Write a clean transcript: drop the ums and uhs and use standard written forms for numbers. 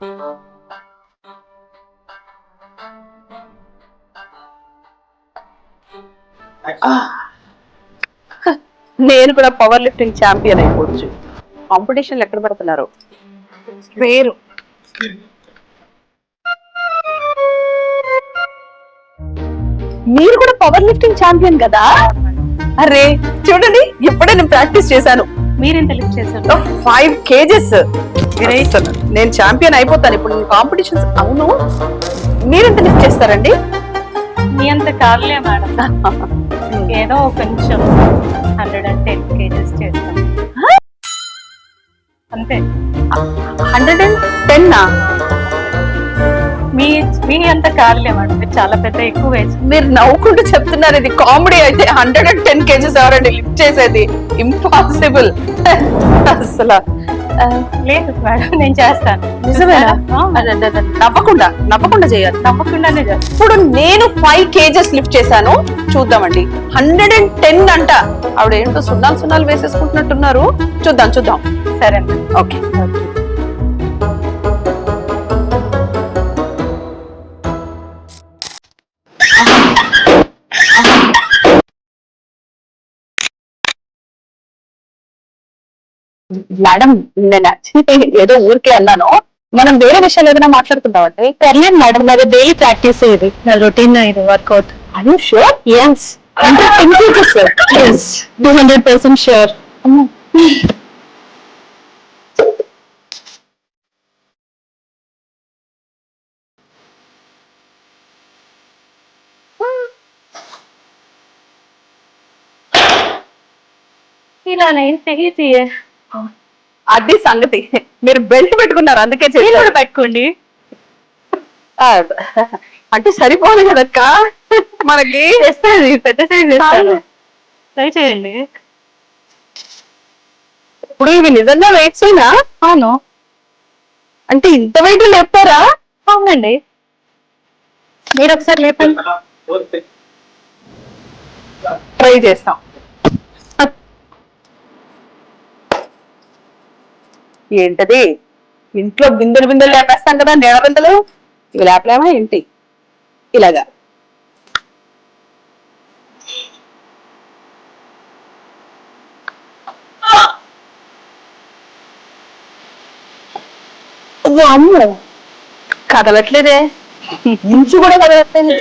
నేను కూడా power lifting champion అయిపోవచ్చు. కాంపిటీషన్లు ఎక్కడ పెడుతున్నారు? వేరు. మీరు కూడా పవర్ లిఫ్టింగ్ ఛాంపియన్ కదా? అరే చూడండి, ఎప్పుడే నేను ప్రాక్టీస్ చేశాను. మీరెంత లిఫ్ట్ చేశారు? 5 kgs. నేను ఛాంపియన్ అయిపోతాను ఇప్పుడు కాంపిటీషన్స్. అవును, మీరెంత లిఫ్ట్ చేస్తారండి? మీ అంత కాదులే మేడం, ఏదో కొంచెం 110 kgs చేస్తాను అంతే. 110? మీ అంత కాదులే మేడం, మీరు చాలా పెద్ద ఎక్కువ వేసి. మీరు నవ్వుకుంటూ చెప్తున్నారు, ఇది కామెడీ అయితే. 110 kgs ఎవరండి లిఫ్ట్ చేసేది? ఇంపాసిబుల్ అసలు. లేదు మేడం, నేను చేస్తాను. నిజమేనా? నవ్వకుండా చేయాలి. తప్పకుండానే చేస్తాను. ఇప్పుడు నేను 5 kgs లిఫ్ట్ చేశాను, చూద్దామండి. 110 అంట. ఆవిడ ఏంటో సున్నాలు వేసేసుకుంటున్నట్టున్నారు. చూద్దాం. సరే ఓకే. మేడం, నేను యాక్చువల్లీ ఏదో ఊరికే అన్నాను. మనం వేరే విషయాలు ఏదైనా మాట్లాడుకుంటామంటే. పర్లేదు మేడం, మరి డైలీ ప్రాక్టీస్ ఇది రొటీన్ ఇది work out. Are you sure? Yes. 10 kgs, sir. Yes. 200% sure. ఇలా నేను తెగితే అది సంగతి. మీరు బెల్ట్ పెట్టుకున్నారు, అందుకే కూడా పెట్టుకోండి. అంటే సరిపోదు కదక్క మనకి. చేస్తాను, పెద్ద సైజ్ చేస్తాను. ట్రై చేయండి. ఇప్పుడు ఇవి నిజంగా వెయిట్స్ అయినా? అవును. అంటే ఇంత వెయిట్ లేపుతారా? అవునండి. మీరు ఒకసారి లేపండి. ట్రై చేస్తాం. ఏంటది? ఇంట్లో బిందెలు లేపేస్తాం కదా, నీడ బిందెలు. ఇవి లేపలేమా ఏంటి? ఇలాగా అమ్మో, కదలట్లేదే. ఇంచు కూడా కదలట్లేదు.